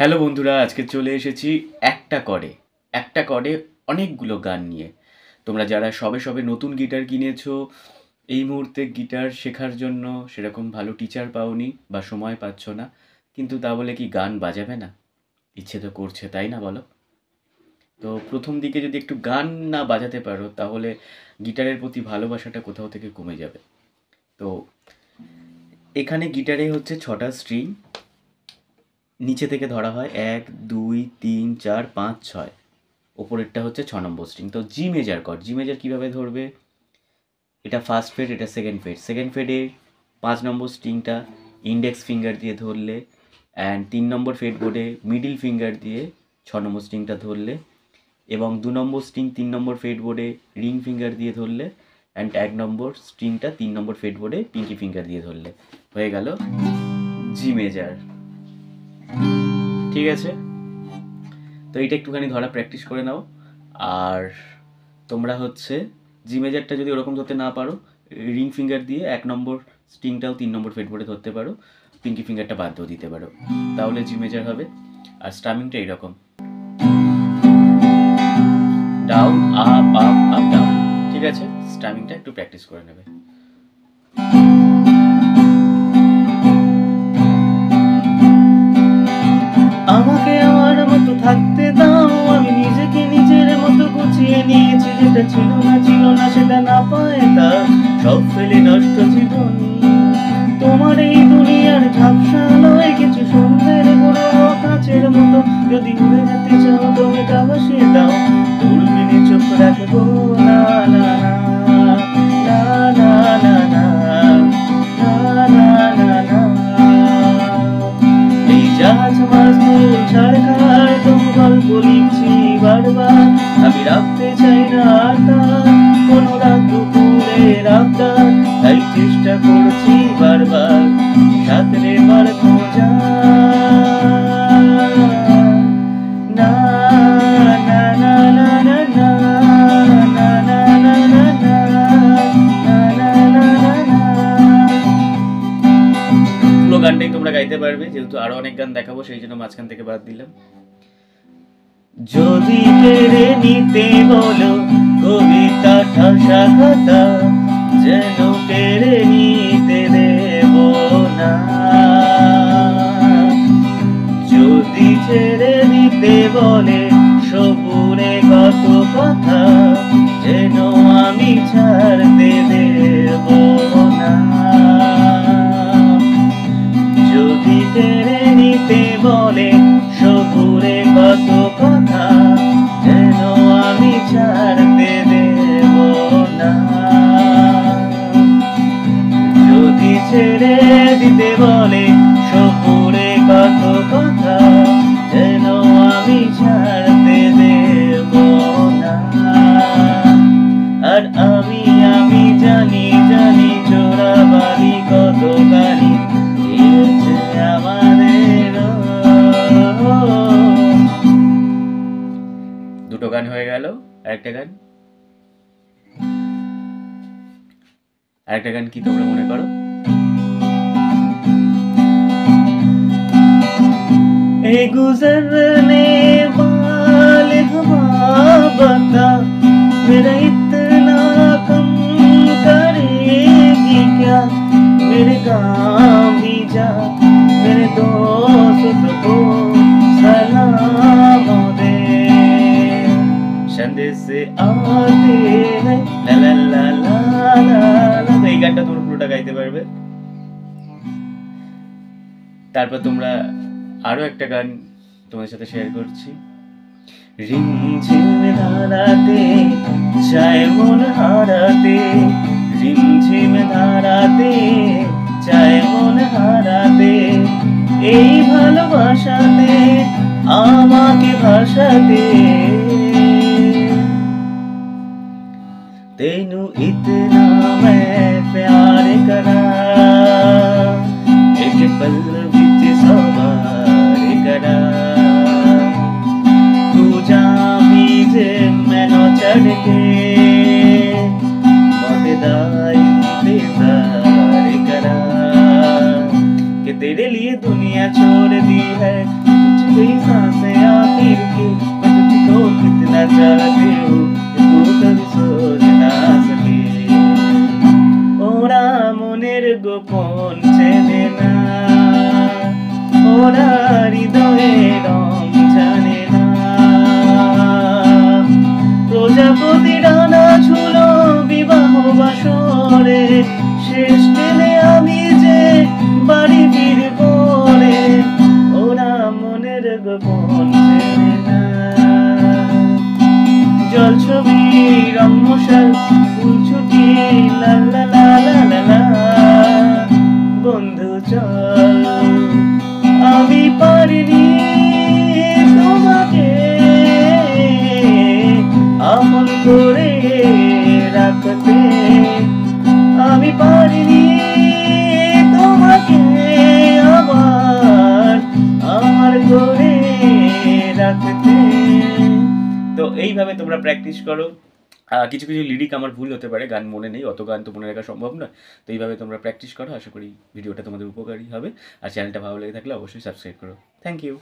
Hello বন্ধুরা, আজকে চলে এসেছি একটা কর্ডে অনেকগুলো গান নিয়ে। তোমরা যারা সবে সবে নতুন গিটার কিনেছো, এই মুহূর্তে গিটার শেখার জন্য সেরকম ভালো টিচার পাওনি বা সময় পাচ্ছ না, কিন্তু তা বলে কি গান বাজাবে না? ইচ্ছে তো করছে, তাই না বলো? তো প্রথম দিকে যদি একটু গান না বাজাতে পারো, তাহলে গিটারের প্রতি ভালোবাসাটা কোথাও থেকে কমে যাবে। তো এখানে গিটারে হচ্ছে 6টা স্ট্রিং, নিচে থেকে ধরা হয় 1 2 3 4 5 6, ওপরেরটা হচ্ছে 6 নম্বর স্ট্রিং। তো জি মেজার কর্ড, জি মেজার কীভাবে ধরবে? এটা ফার্স্ট ফেড, এটা সেকেন্ড ফেডে 5 নম্বর স্ট্রিংটা ইন্ডেক্স ফিঙ্গার দিয়ে ধরলে, অ্যান্ড 3 নম্বর ফেড বোর্ডে মিডিল ফিঙ্গার দিয়ে 6 নম্বর স্ট্রিংটা ধরলে, এবং 2 নম্বর স্ট্রিং 3 নম্বর ফেড বোর্ডে রিং ফিঙ্গার দিয়ে ধরলে, অ্যান্ড 1 নম্বর স্ট্রিংটা 3 নম্বর ফেড বোর্ডে পিঙ্কি ফিঙ্গার দিয়ে ধরলে, হয়ে গেল জি মেজার। ঠিক আছে, তো এইটা একটুখানি ধরা প্র্যাকটিস করে নাও। আর তোমরা হচ্ছে জি মেজারটা যদি ওরকম ধরতে না পারো, রিং ফিঙ্গার দিয়ে 1 নম্বর স্ট্রিংটাও 3 নম্বর ফ্রেটবোর্ডে ধরতে পারো, পিঙ্কি ফিঙ্গারটা বাদ দিয়েও দিতে পারো, তাহলে জি মেজার হবে। আর স্ট্রামিংটা এইরকম, down up up up down. ঠিক আছে, স্ট্রামিংটা একটু প্র্যাকটিস করে নেবে। আমাকে আমার মতো থাকতে দাও, আমি নিজেকে নিজের মতো গুছিয়ে নিয়েছি। যেটা ছিল না সেটা না পায় তা সব ফেলে নষ্ট জীবন। তোমার এই দুনিয়ার ঝাপসালয় কিছু সুন্দর বড় কাচের মতো, যদি উড়ে যেতে চাও তুমি তা ভাসিয়ে দাও। দূরবীনে চোখ রাখবো না না না না না না না না না না। এই জাহাজ মাঝদূর ঝাড়খাড় তুমি গল্প লিখছি বারবার, আমি রাখতে চাই না আর তার কোনো রাত দুপুরের আবদার, তাই চেষ্টা করছি বারবার সাঁতরে পার খোঁজা। না না না না না না না না না না না না। পুরো গানটাই তোমরা গাইতে পারবে, যেহেতু আরো অনেক গান দেখাবো সেই জন্য মাঝখান থেকে বাদ দিলাম। যদি কেড়ে নিতে বলো কবিতা ঠাসা খাতা, যেন কেড়ে নিতে দেব না। যদি ছেড়ে দিতে বলে সবুরে কত কথা, যেন আমি ছাড়তে দেব না। যদি কেড়ে নিতে বলে সবুরে কত কথা, যেন আমি ছাড়তে দেব না। যদি ছেড়ে দিতে বলে সবুরে কত কথা, যেন আমি ছাড়তে দেব না। আর আমি জানি জানি চোরাবালি কত গালি, দুটো গান হয়ে গেল। আরেকটা গান কি তোমরা মনে করো? ए गुजरने वाले हवा बता, मेरा इतना कम करेगी क्या? मेरे गाँव भी जा, मेरे दोस्त को सलाम दे। संदेश आते हैं ला ला ला ला ला ला। এই গানটা তোমরা পুরোটা গাইতে পারবে। তারপর তোমরা আরো একটা গান তোমাদের সাথে শেয়ার করছি। রিমঝিম ধারাতে চায় মন হারাতে, রিমঝিম ধারাতে চায় মন হারাতে, এই ভালোবাসাতে আমাকে ভাসাতে। तेनू इतना मैं प्यार करा, एक पल विच सवार करा। तू जा बीजे मैनो चढ़ के मौतेदा इंतजार करा, कि तेरे लिए दुनिया छोड़ दी है, तुझे कई सांसें आखिर की मैं तुझको कितना चाहती हूँ ये तू कभी सोच ना सके ওরা মনের গোপন চেনে না ওরা হৃদয়ে রং জানে না প্রজাপতি ডানা ঝুলো বিবাহ বাসরে শেষ টেনে আমি যে বাড়ি ফিরব রে ওরা মনের গোপন চেনে না জল ছবি রং মশাল ফুল ছুটি লা লা লা লা লা লা বন্ধু চল আমি পারিনি তোমাকে আপন করে রাখতে আমি পারিনি তোমাকে আবার আমার করে রাখতে তো এইভাবে তোমরা প্র্যাকটিস করো কিছু কিছু লিরিক আমার ভুল হতে পারে গান মনে নেই অত গান তো মনে রাখা সম্ভব নয় তো এইভাবে তোমরা প্র্যাকটিস করো আশা করি ভিডিওটা তোমাদের উপকারী হবে আর চ্যানেলটা ভালো লেগে থাকলে অবশ্যই সাবস্ক্রাইব করো থ্যাংক ইউ